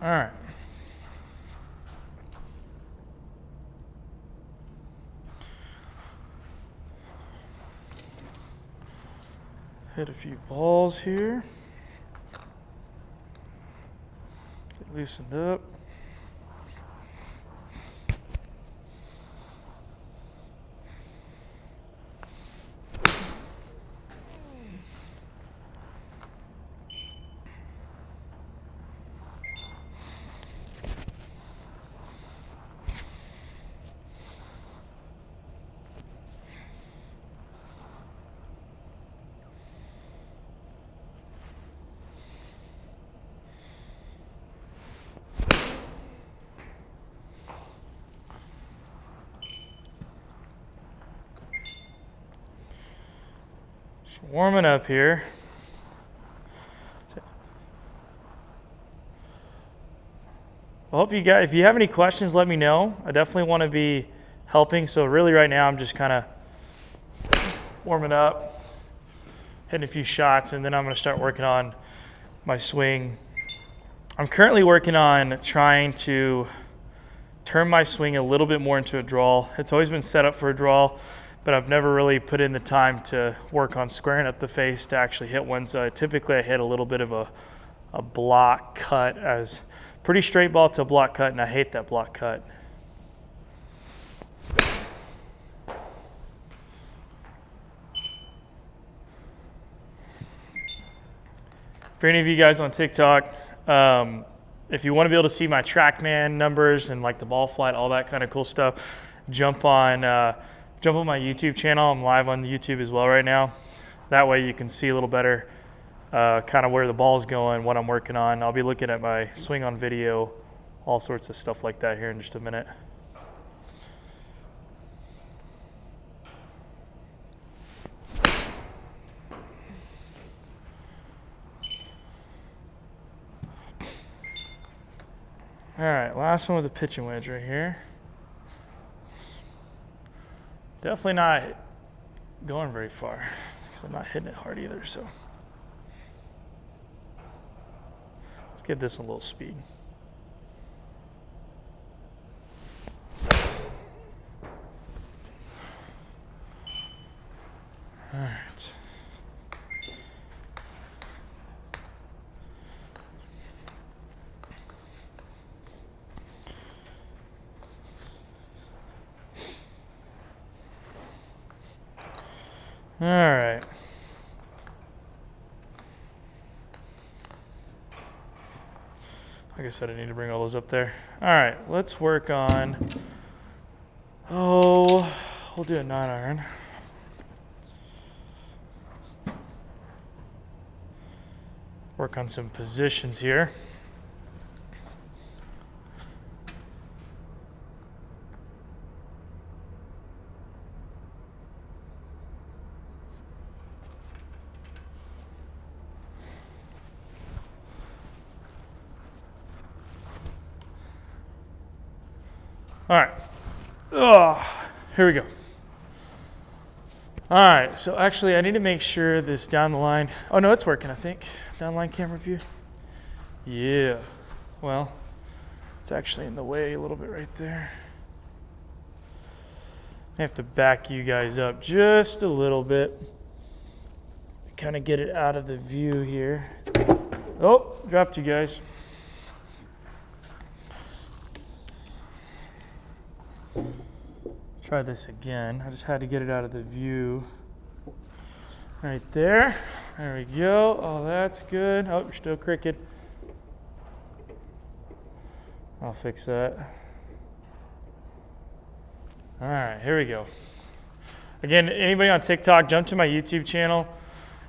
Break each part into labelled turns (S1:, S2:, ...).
S1: All right. Hit a few balls here. Get loosened up. Warming up here. I hope you guys, if you have any questions, let me know. I definitely want to be helping. So really right now I'm just kind of warming up, hitting a few shots, and then I'm going to start working on my swing. I'm currently working on trying to turn my swing a little bit more into a draw. It's always been set up for a draw, but I've never really put in the time to work on squaring up the face to actually hit one. So typically I hit a little bit of a block cut, as pretty straight ball to a block cut, and I hate that block cut. For any of you guys on TikTok, if you want to be able to see my TrackMan numbers and like the ball flight, all that kind of cool stuff, jump on my YouTube channel. I'm live on YouTube as well right now. That way you can see a little better kind of where the ball's going, what I'm working on. I'll be looking at my swing on video, all sorts of stuff like that here in just a minute. All right, last one with the pitching wedge right here. Definitely not going very far because I'm not hitting it hard either, so. Let's give this a little speed. All right. All right. Like I said, I need to bring all those up there. All right, let's work on, we'll do a 9-iron. Work on some positions here. All right, here we go. All right, so actually I need to make sure this down the line, oh no, it's working, I think. Down the line camera view. Yeah, well, it's actually in the way a little bit right there. I have to back you guys up just a little bit. Kind of get it out of the view here. Oh, dropped you guys. Try this again. I just had to get it out of the view. Right there. There we go. Oh, that's good. Oh, you're still crooked. I'll fix that. All right, here we go. Again, anybody on TikTok, jump to my YouTube channel.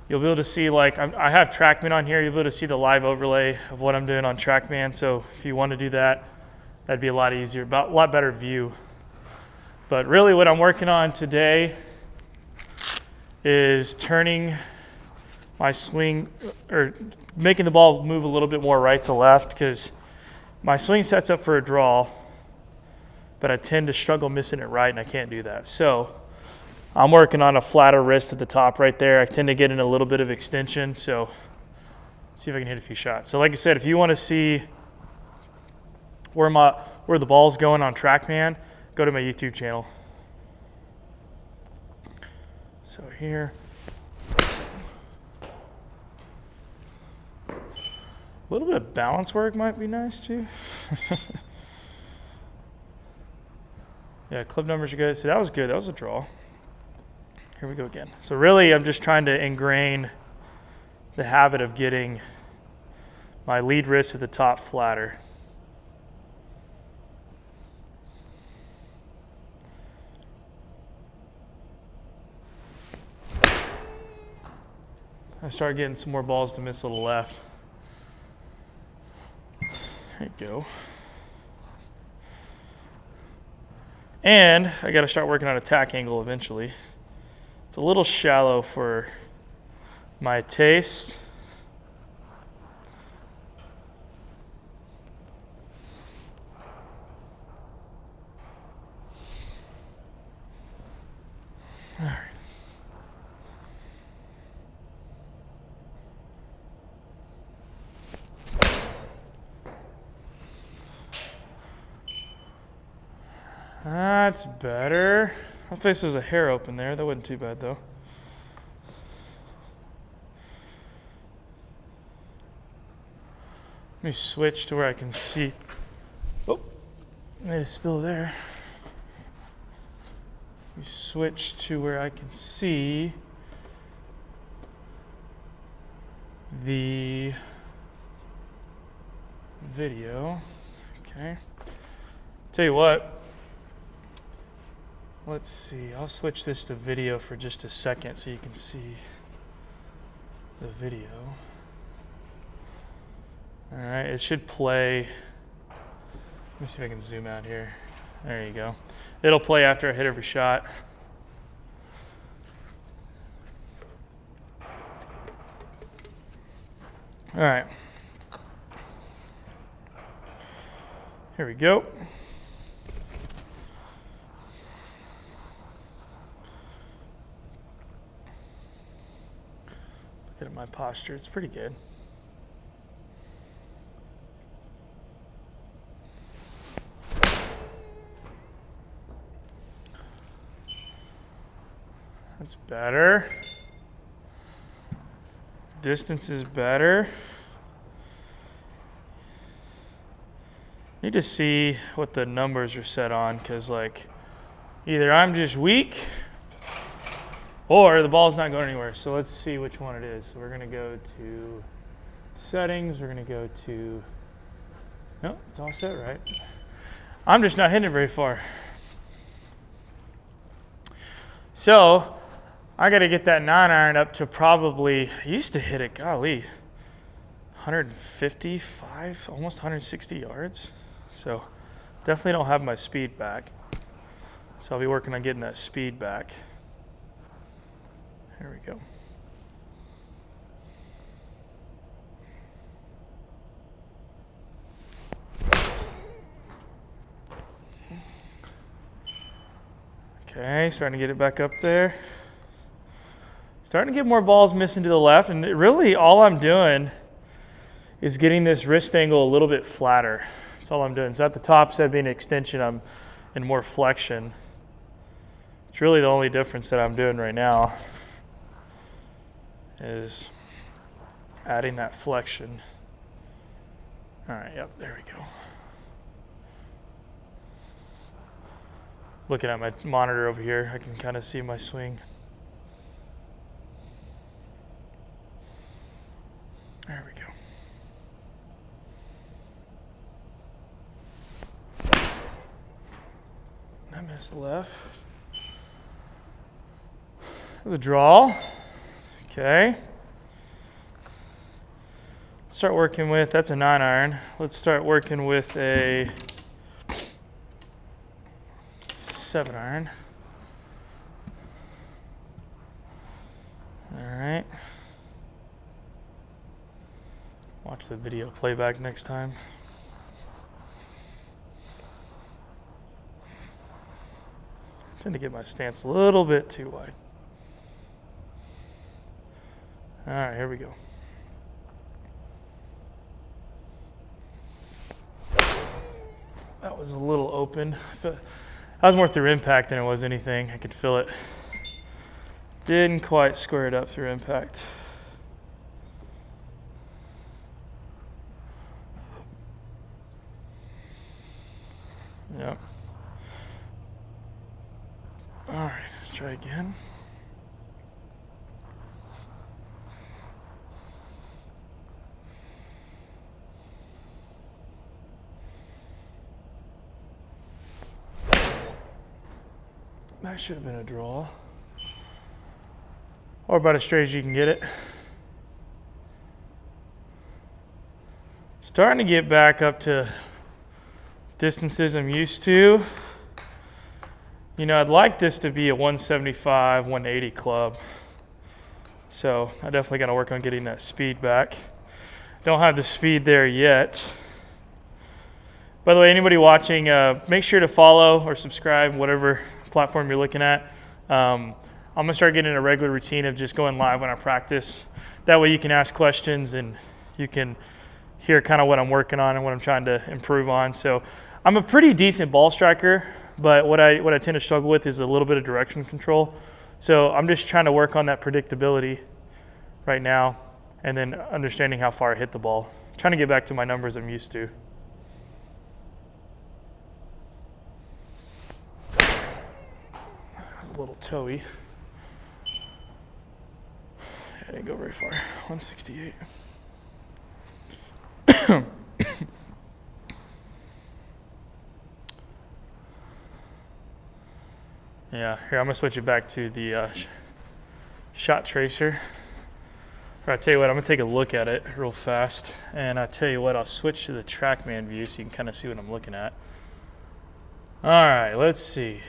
S1: You'll be able to see, like, I have TrackMan on here. You'll be able to see the live overlay of what I'm doing on TrackMan. So if you want to do that, that'd be a lot easier, a lot better view. But really what I'm working on today is turning my swing, or making the ball move a little bit more right to left, because my swing sets up for a draw, but I tend to struggle missing it right, and I can't do that. So I'm working on a flatter wrist at the top right there. I tend to get in a little bit of extension, so see if I can hit a few shots. So like I said, if you want to see where the ball's going on TrackMan, go to my YouTube channel. So here. A little bit of balance work might be nice too. Yeah, club numbers are good. So that was good. That was a draw. Here we go again. So really, I'm just trying to ingrain the habit of getting my lead wrist at the top flatter. I start getting some more balls to miss to the left. There you go. And I got to start working on attack angle eventually. It's a little shallow for my taste. All right. That's better. I thought there was a hair open there. That wasn't too bad though. Let me switch to where I can see. Oh, made a spill there. Let me switch to where I can see the video. Okay. Tell you what. Let's see, I'll switch this to video for just a second so you can see the video. All right, it should play. Let me see if I can zoom out here. There you go. It'll play after I hit every shot. All right. Here we go. Look at my posture, it's pretty good. That's better. Distance is better. Need to see what the numbers are set on, because like either I'm just weak or the ball's not going anywhere. So let's see which one it is. So we're gonna go to settings. We're gonna go to, no, it's all set right. I'm just not hitting it very far. So I gotta get that 9-iron up to probably, I used to hit it, golly, 155, almost 160 yards. So definitely don't have my speed back. So I'll be working on getting that speed back. There we go. Okay, starting to get it back up there. Starting to get more balls missing to the left, and really all I'm doing is getting this wrist angle a little bit flatter. That's all I'm doing. So at the top, instead of being an extension, I'm in more flexion. It's really the only difference that I'm doing right now is adding that flexion. All right, yep, there we go. Looking at my monitor over here, I can kind of see my swing. There we go. I missed left. There's a draw. Okay. Let's start working with, that's a 9-iron. Let's start working with a 7-iron. All right. Watch the video playback next time. I tend to get my stance a little bit too wide. All right, here we go. That was a little open. That was more through impact than it was anything. I could feel it. Didn't quite square it up through impact. Yep. All right, let's try again. That should have been a draw. Or about as straight as you can get it. Starting to get back up to distances I'm used to. You know, I'd like this to be a 175, 180 club. So I definitely got to work on getting that speed back. Don't have the speed there yet. By the way, anybody watching, make sure to follow or subscribe, whatever platform you're looking at. I'm gonna start getting a regular routine of just going live when I practice. That way you can ask questions and you can hear kind of what I'm working on and what I'm trying to improve on. So I'm a pretty decent ball striker, but what I tend to struggle with is a little bit of direction control. So I'm just trying to work on that predictability right now and then understanding how far I hit the ball. Trying to get back to my numbers I'm used to. A little toey. I didn't go very far. 168. Yeah, here I'm gonna switch it back to the shot tracer. Or I tell you what, I'm gonna take a look at it real fast, and I tell you what, I'll switch to the TrackMan view so you can kind of see what I'm looking at. All right, let's see.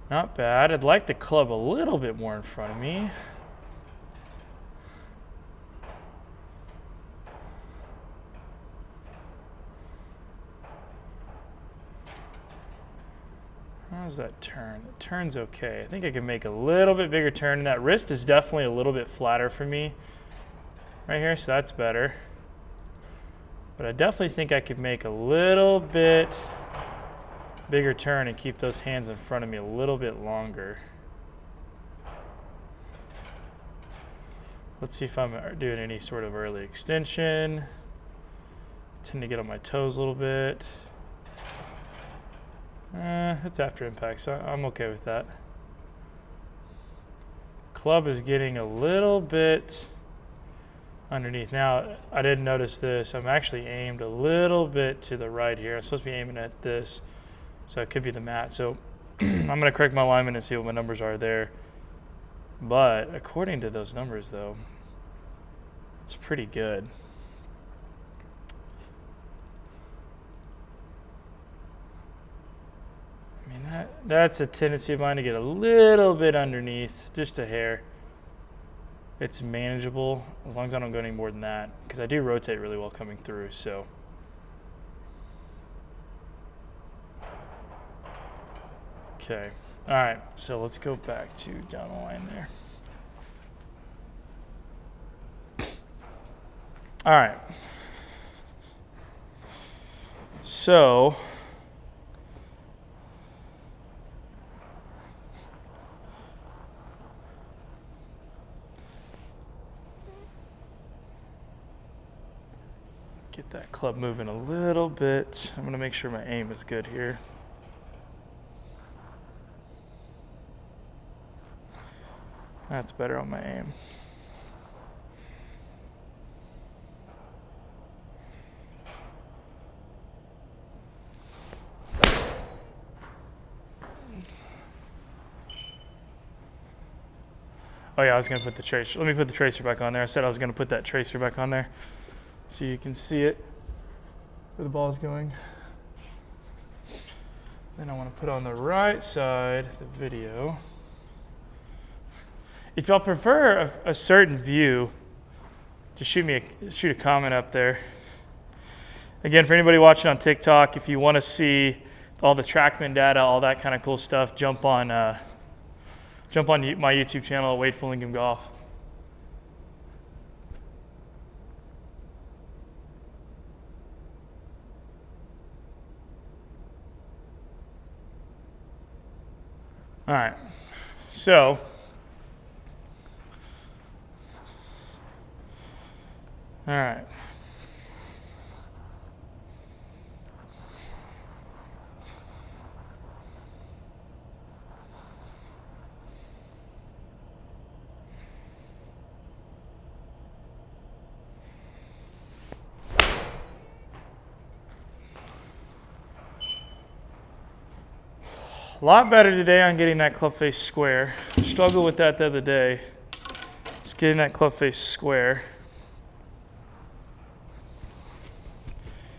S1: Not bad. I'd like the club a little bit more in front of me. How's that turn? The turn's okay. I think I can make a little bit bigger turn. That wrist is definitely a little bit flatter for me right here, so that's better. But I definitely think I could make a little bit bigger turn and keep those hands in front of me a little bit longer. Let's see if I'm doing any sort of early extension. Tend to get on my toes a little bit. It's after impact, so I'm okay with that. Club is getting a little bit underneath. Now, I didn't notice this. I'm actually aimed a little bit to the right here. I'm supposed to be aiming at this. So it could be the mat. So I'm going to correct my alignment and see what my numbers are there. But according to those numbers, though, it's pretty good. I mean, that's a tendency of mine to get a little bit underneath, just a hair. It's manageable as long as I don't go any more than that, because I do rotate really well coming through. So. Okay, all right, so let's go back to down the line there. All right, so get that club moving a little bit. I'm gonna make sure my aim is good here. That's better on my aim. Oh yeah, I was gonna put the tracer. Let me put the tracer back on there. I said I was gonna put that tracer back on there so you can see it where the ball's going. Then I want to put on the right side the video. If y'all prefer a certain view, just shoot a comment up there. Again, for anybody watching on TikTok, if you want to see all the TrackMan data, all that kind of cool stuff, jump on my YouTube channel, Wade Fullingim Golf. All right, so all right. A lot better today on getting that club face square. Struggled with that the other day. Just getting that club face square.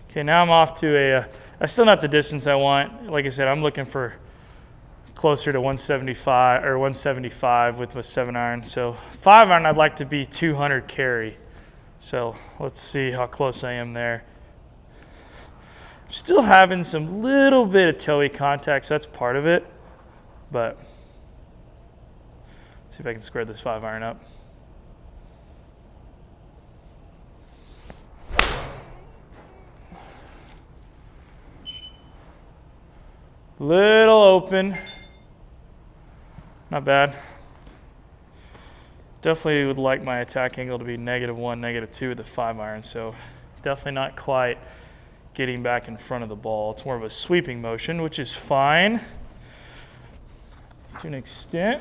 S1: Okay, now I'm off to that's still not the distance I want. Like I said, I'm looking for closer to 175 or 175 with my 7-iron. So 5-iron, I'd like to be 200 carry. So let's see how close I am there. Still having some little bit of toey contact, so that's part of it. But see if I can square this 5-iron up. Little open. Not bad. Definitely would like my attack angle to be -1, -2 with the 5-iron, so definitely not quite getting back in front of the ball. It's more of a sweeping motion, which is fine to an extent.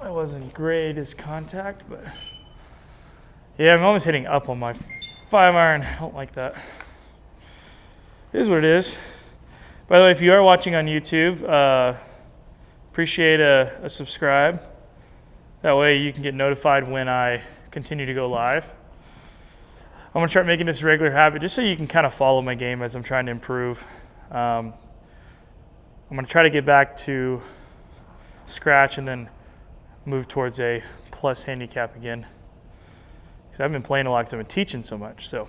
S1: That wasn't great as contact, but yeah, I'm almost hitting up on my 5-iron. I don't like that. It is what it is. By the way, if you are watching on YouTube, appreciate a subscribe. That way you can get notified when I continue to go live. I'm gonna start making this a regular habit just so you can kind of follow my game as I'm trying to improve. I'm gonna try to get back to scratch and then move towards a plus handicap again. Because I've been playing a lot because I've been teaching so much. So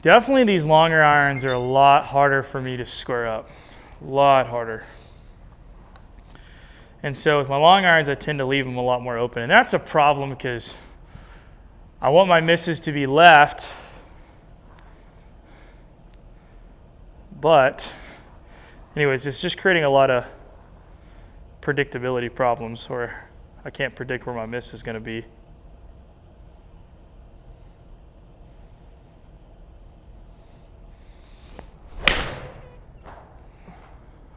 S1: definitely these longer irons are a lot harder for me to square up. A lot harder. And so with my long irons, I tend to leave them a lot more open. And that's a problem because I want my misses to be left. But anyways, it's just creating a lot of predictability problems where I can't predict where my miss is going to be.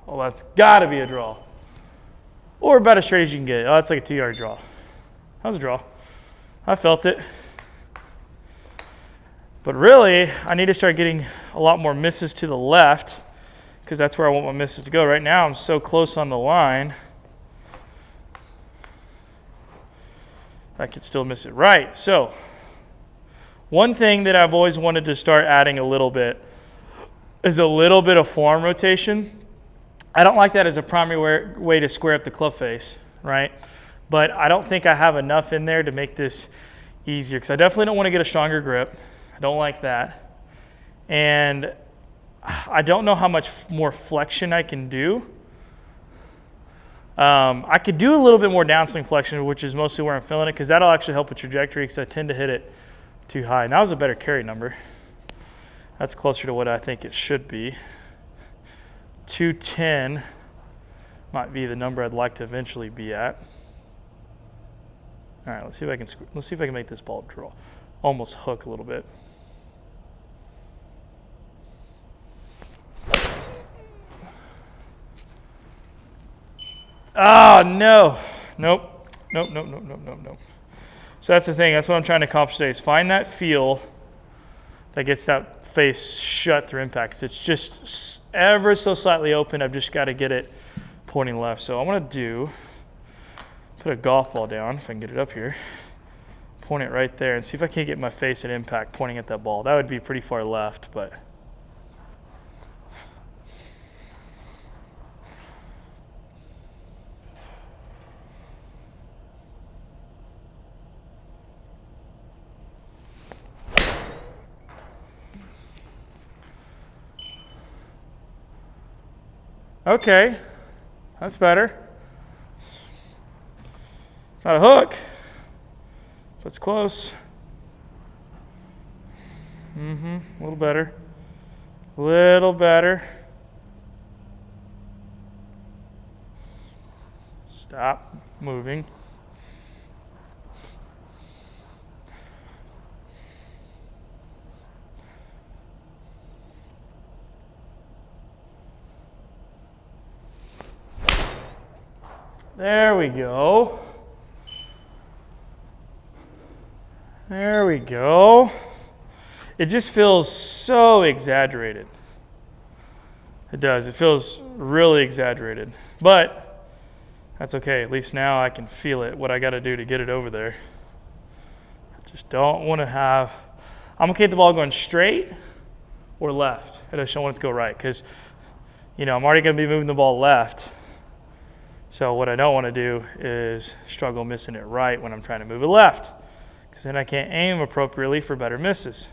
S1: Well, that's got to be a draw. Or about as straight as you can get it. Oh, that's like a 2-yard draw. That was a draw. I felt it. But really, I need to start getting a lot more misses to the left because that's where I want my misses to go. Right now, I'm so close on the line, I could still miss it right. So, one thing that I've always wanted to start adding a little bit is a little bit of forearm rotation. I don't like that as a primary way to square up the club face, right? But I don't think I have enough in there to make this easier because I definitely don't want to get a stronger grip. Don't like that. And I don't know how much more flexion I can do. I could do a little bit more downswing flexion, which is mostly where I'm feeling it, because that'll actually help with trajectory because I tend to hit it too high. And that was a better carry number. That's closer to what I think it should be. 210 might be the number I'd like to eventually be at. All right, let's see if I can make this ball draw. Almost hook a little bit. Oh, no. Nope. Nope. So that's the thing. That's what I'm trying to accomplish today is find that feel that gets that face shut through impact. 'Cause it's just ever so slightly open. I've just got to get it pointing left. So I'm going to put a golf ball down if I can get it up here. Point it right there and see if I can't get my face at impact pointing at that ball. That would be pretty far left, but Okay, that's better. Not a hook, but it's close. A little better. A little better. Stop moving. There we go. There we go. It just feels so exaggerated. It does. It feels really exaggerated. But that's okay. At least now I can feel it, what I got to do to get it over there. I just don't want to have... I'm okay with the ball going straight or left. I just don't want it to go right because, you know, I'm already going to be moving the ball left. So what I don't want to do is struggle missing it right when I'm trying to move it left, because then I can't aim appropriately for better misses.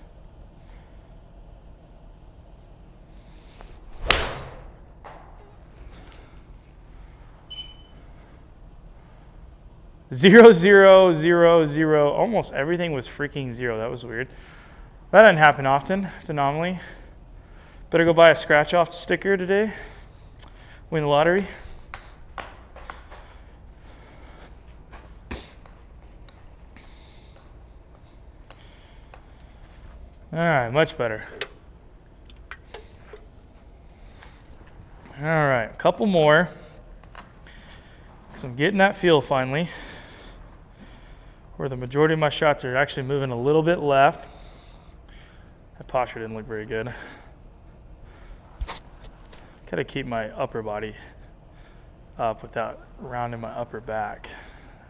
S1: Zero, zero, zero, zero. Almost everything was freaking zero. That was weird. That doesn't happen often. It's an anomaly. Better go buy a scratch-off sticker today. Win the lottery. All right, much better. All right, a couple more. Because I'm getting that feel finally, where the majority of my shots are actually moving a little bit left. That posture didn't look very good. Gotta keep my upper body up without rounding my upper back.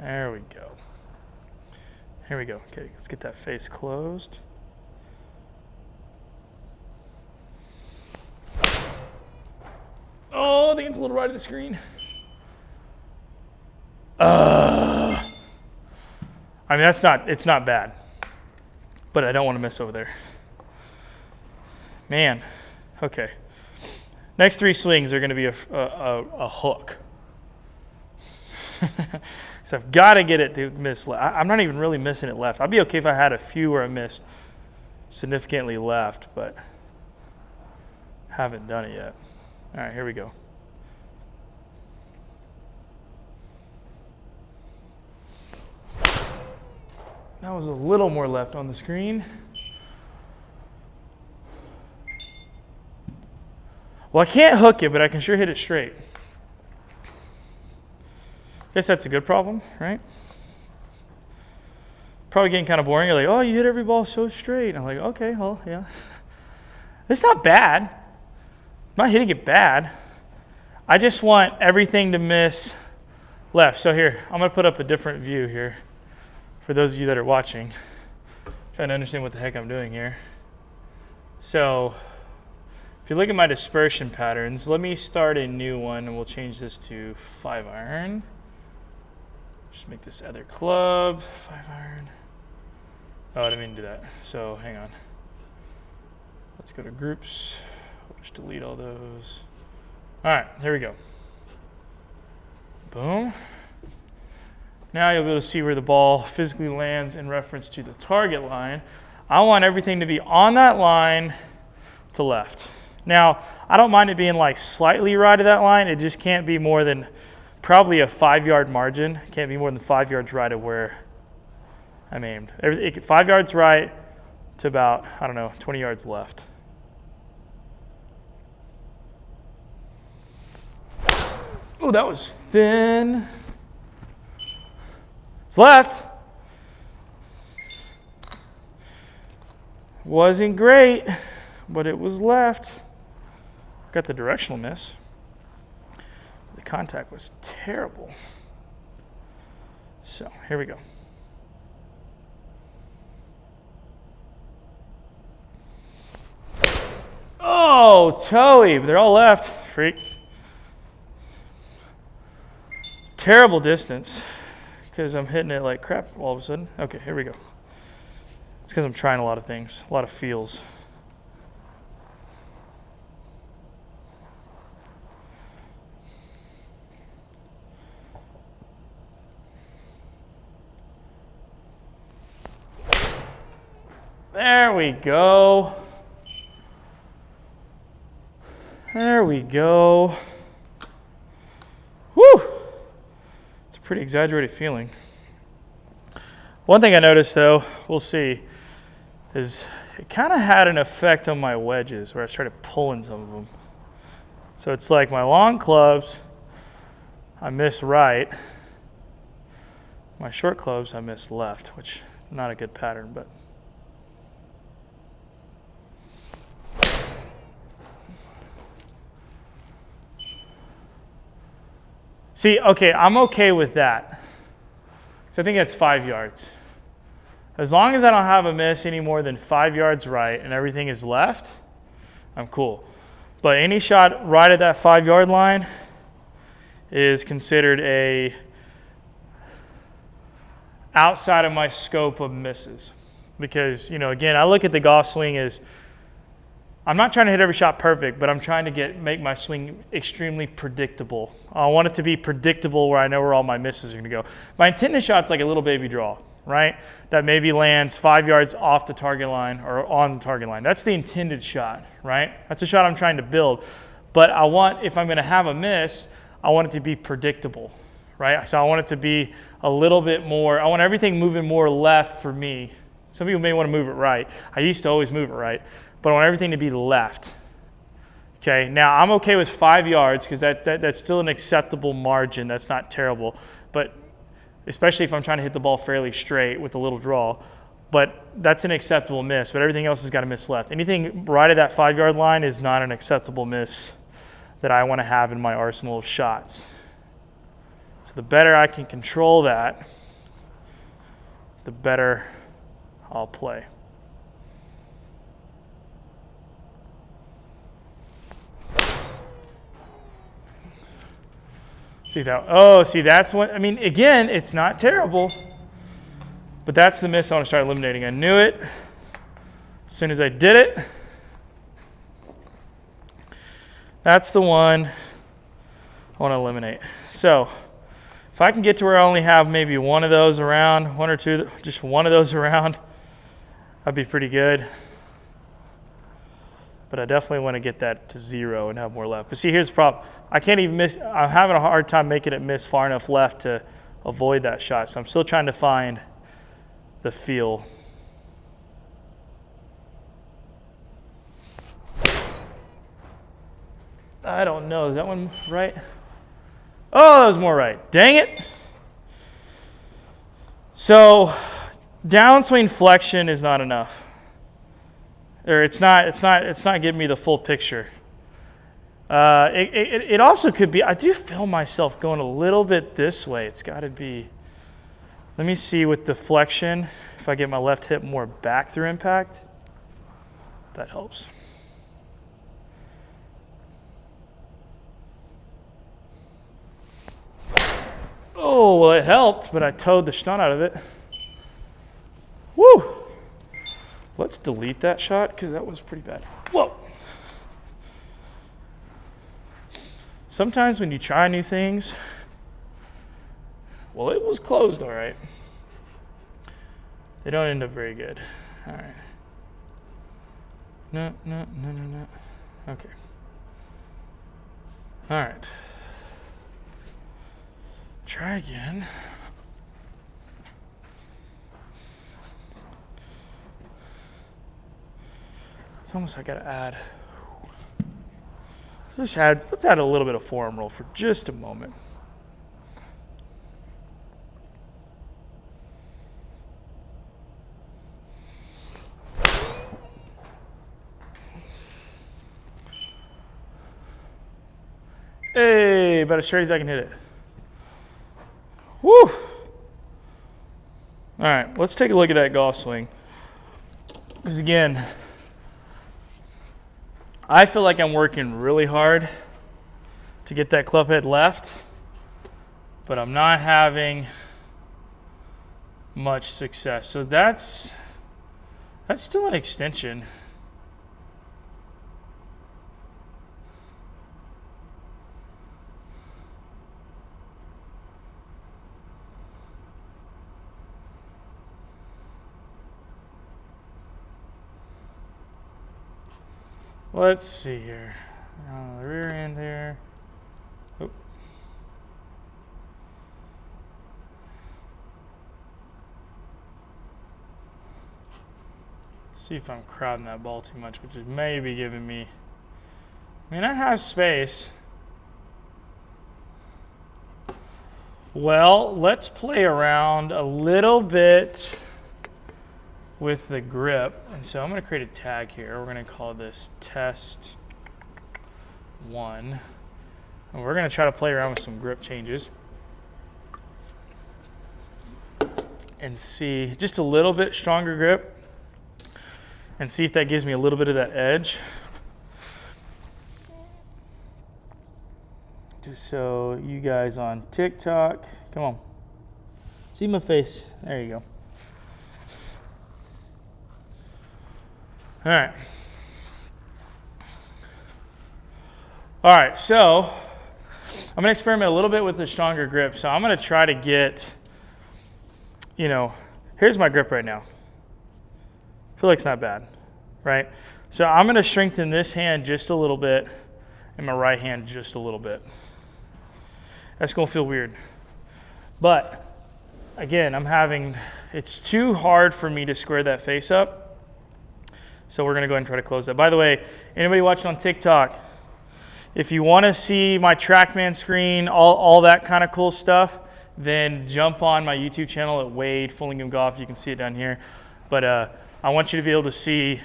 S1: There we go. Here we go. Okay, let's get that face closed. Oh, I think it's a little right of the screen. I mean, it's not bad, but I don't want to miss over there. Man, okay. Next three swings are going to be a hook. So I've got to get it to miss left. I'm not even really missing it left. I'd be okay if I had a few where I missed significantly left, but haven't done it yet. All right, here we go. That was a little more left on the screen. Well, I can't hook it, but I can sure hit it straight. Guess that's a good problem, right? Probably getting kind of boring. You're like, oh, you hit every ball so straight. I'm like, okay, well, yeah. It's not bad. I'm not hitting it bad. I just want everything to miss left. So here, I'm going to put up a different view here for those of you that are watching. Trying to understand what the heck I'm doing here. So if you look at my dispersion patterns, let me start a new one and we'll change this to 5-iron. Just make this other club, 5-iron. Oh, I didn't mean to do that. So hang on. Let's go to groups. We'll just delete all those. All right, here we go. Boom. Now you'll be able to see where the ball physically lands in reference to the target line. I want everything to be on that line to left. Now, I don't mind it being like slightly right of that line. It just can't be more than probably a 5-yard margin. It can't be more than 5 yards right of where I'm aimed. 5 yards right to about, I don't know, 20 yards left. Oh, that was thin. It's left. Wasn't great, but it was left. Got the directional miss. The contact was terrible. So here we go. Oh, Toey, they're all left. Freak. Terrible distance because I'm hitting it like crap all of a sudden. Okay, here we go. It's because I'm trying a lot of things, a lot of feels. There we go. There we go. Whew. It's a pretty exaggerated feeling. One thing I noticed though, we'll see, is it kind of had an effect on my wedges where I started pulling some of them. So it's like my long clubs, I miss right. My short clubs, I miss left, which not a good pattern, but. See, okay, I'm okay with that. So I think that's 5 yards. As long as I don't have a miss any more than 5 yards right and everything is left, I'm cool. But any shot right at that 5 yard line is considered a outside of my scope of misses. Because, you know, again, I look at the golf swing as, I'm not trying to hit every shot perfect, but I'm trying to make my swing extremely predictable. I want it to be predictable where I know where all my misses are going to go. My intended shot's like a little baby draw, right? That maybe lands 5 yards off the target line or on the target line. That's the intended shot, right? That's a shot I'm trying to build. But I want, if I'm going to have a miss, I want it to be predictable, right? So I want it to be a little bit more, I want everything moving more left for me. Some people may want to move it right. I used to always move it right. But I want everything to be left. Okay, now I'm okay with 5 yards because that's still an acceptable margin. That's not terrible. But especially if I'm trying to hit the ball fairly straight with a little draw. But that's an acceptable miss. But everything else has got to miss left. Anything right at that 5 yard line is not an acceptable miss that I want to have in my arsenal of shots. So the better I can control that, the better I'll play. See that? Oh, see, that's what, I mean, again, it's not terrible, but that's the miss I want to start eliminating. I knew it as soon as I did it. That's the one I want to eliminate. So if I can get to where I only have maybe one of those around, one or two, just one of those around, that'd be pretty good. But I definitely want to get that to 0 and have more left. But see, here's the problem. I can't even miss. I'm having a hard time making it miss far enough left to avoid that shot. So I'm still trying to find the feel. I don't know. Is that one right? Oh, that was more right. Dang it. So downswing flexion is not enough. Or it's not giving me the full picture. It also could be, I do feel myself going a little bit this way. It's got to be, let me see with the flexion, if I get my left hip more back through impact, that helps. Oh, well it helped, but I towed the snot out of it. Woo! Let's delete that shot because that was pretty bad. Whoa! Sometimes when you try new things, well, it was closed all right. They don't end up very good. All right. No. Okay. All right. Try again. It's almost like I gotta add. Let's add a little bit of forearm roll for just a moment. Hey, about as straight as I can hit it. Woo! All right, let's take a look at that golf swing. Because again, I feel like I'm working really hard to get that club head left, but I'm not having much success. So that's still an extension. let's see here. The rear end here. Oop. See if I'm crowding that ball too much, which is maybe giving me. I mean, I have space. Well, let's play around a little bit with the grip. And so I'm going to create a tag here. We're going to call this test 1. And we're going to try to play around with some grip changes and see just a little bit stronger grip and see if that gives me a little bit of that edge. Just so you guys on TikTok, come on, see my face. There you go. All right. All right, so I'm gonna experiment a little bit with the stronger grip. So I'm gonna try to get, here's my grip right now. I feel like it's not bad, right? So I'm gonna strengthen this hand just a little bit and my right hand just a little bit. That's gonna feel weird. But again, it's too hard for me to square that face up. So we're gonna go ahead and try to close that. By the way, anybody watching on TikTok, if you wanna see my TrackMan screen, all that kind of cool stuff, then jump on my YouTube channel at Wade Fullingim Golf. You can see it down here. But I want you to be able to see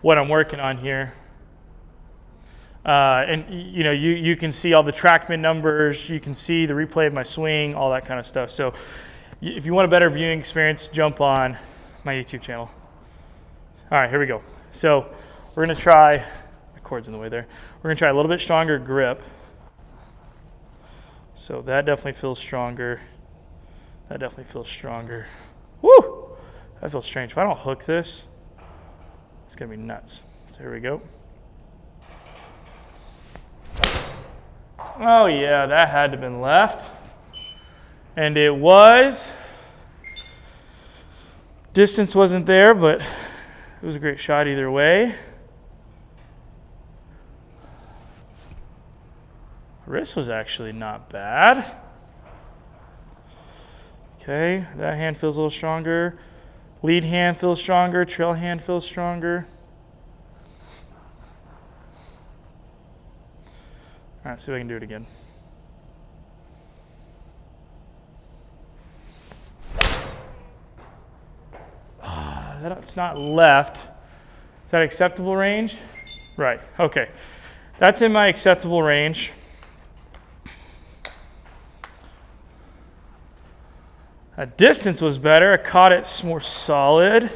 S1: what I'm working on here. And you can see all the TrackMan numbers, you can see the replay of my swing, all that kind of stuff. So if you want a better viewing experience, jump on my YouTube channel. All right, here we go. So we're gonna try, my cord's in the way there. We're gonna try a little bit stronger grip. So that definitely feels stronger. That definitely feels stronger. Woo! That feels strange. If I don't hook this, it's gonna be nuts. So here we go. Oh yeah, that had to have been left. And it was. Distance wasn't there, but it was a great shot either way. Wrist was actually not bad. Okay, that hand feels a little stronger. Lead hand feels stronger, trail hand feels stronger. All right, see if I can do it again. That's not left. Is that acceptable range? Right, okay. That's in my acceptable range. That distance was better. I caught it more solid.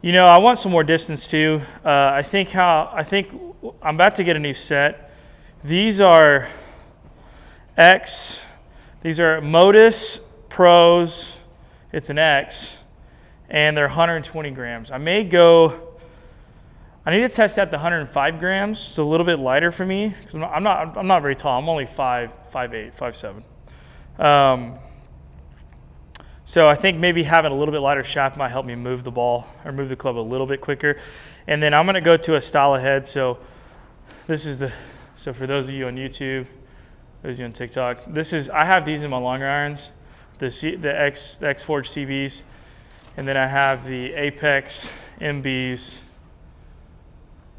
S1: I want some more distance too. I think I'm about to get a new set. These are these are Modus Pros. It's an X, and they're 120 grams. I need to test out the 105 grams. It's a little bit lighter for me because I'm not very tall. I'm only 5'8", 5'7". So I think maybe having a little bit lighter shaft might help me move the ball or move the club a little bit quicker. And then I'm going to go to a style ahead. So so for those of you on YouTube, those of you on TikTok, I have these in my longer irons, the X Forge CBs, and then I have the Apex MBs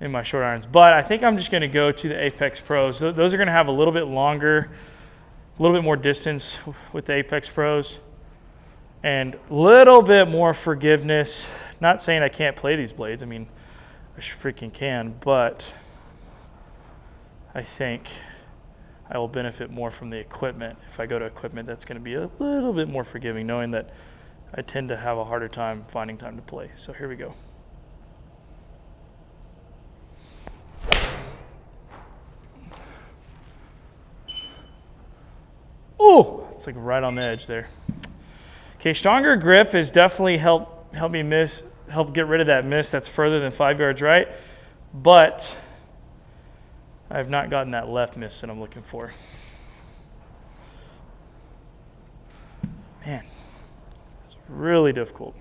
S1: in my short irons. But I think I'm just going to go to the Apex Pros. Those are going to have a little bit longer, a little bit more distance with the Apex Pros, and a little bit more forgiveness. Not saying I can't play these blades. I mean, I freaking can, but I think I will benefit more from the equipment. If I go to equipment, that's going to be a little bit more forgiving, knowing that I tend to have a harder time finding time to play. So here we go. Oh, it's like right on the edge there. Okay, stronger grip has definitely helped get rid of that miss that's further than 5 yards right, but I have not gotten that left miss that I'm looking for. Man, it's really difficult.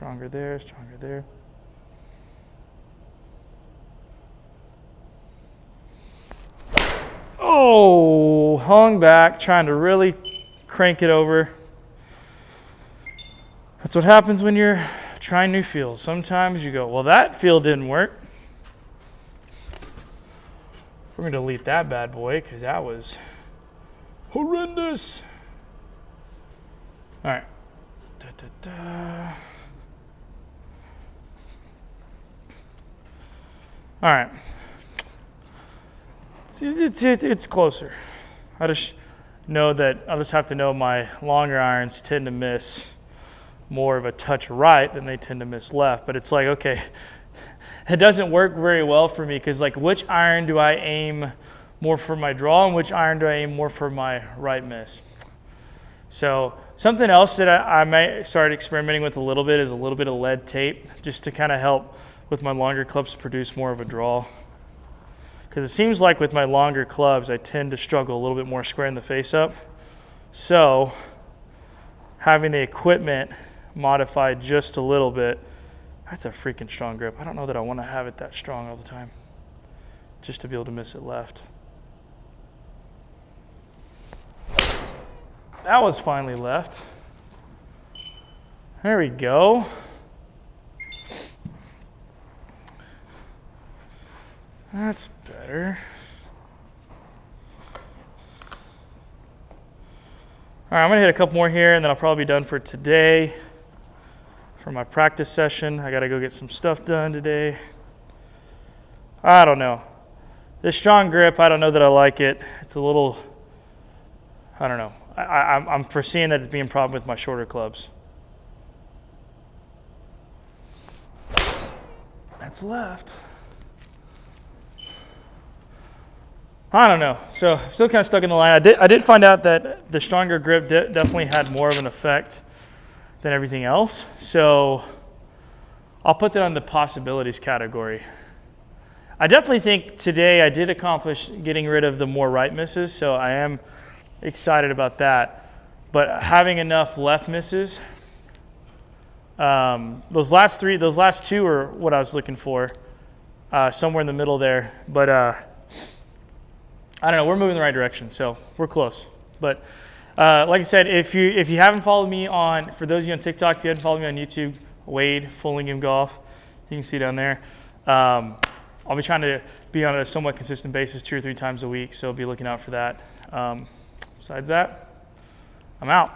S1: Stronger there, stronger there. Oh, hung back, trying to really crank it over. That's what happens when you're trying new fields. Sometimes you go, well, that field didn't work. We're going to delete that bad boy because that was horrendous. All right. Da, da, da. All right. It's closer. I just know that I'll just have to know my longer irons tend to miss more of a touch right than they tend to miss left. But it's like, okay, it doesn't work very well for me because like which iron do I aim more for my draw and which iron do I aim more for my right miss? So something else that I might start experimenting with a little bit is a little bit of lead tape just to kind of help with my longer clubs produce more of a draw. Because it seems like with my longer clubs, I tend to struggle a little bit more squaring the face up. So having the equipment modified just a little bit, that's a freaking strong grip. I don't know that I want to have it that strong all the time, just to be able to miss it left. That was finally left. There we go. That's better. All right, I'm gonna hit a couple more here and then I'll probably be done for today. For my practice session, I gotta go get some stuff done today. I don't know. This strong grip, I don't know that I like it. It's a little, I don't know. I'm foreseeing that it's being a problem with my shorter clubs. That's left. I don't know. So still kind of stuck in the line. I did find out that the stronger grip definitely had more of an effect than everything else. So I'll put that on the possibilities category. I definitely think today I did accomplish getting rid of the more right misses. So I am excited about that. But having enough left misses, those last two are what I was looking for, somewhere in the middle there. But I don't know, we're moving in the right direction, so we're close. But like I said, if you haven't followed me on, for those of you on TikTok, if you haven't followed me on YouTube, Wade, Fullingim Golf, you can see down there. I'll be trying to be on a somewhat consistent basis 2 or 3 times a week, so be looking out for that. Besides that, I'm out.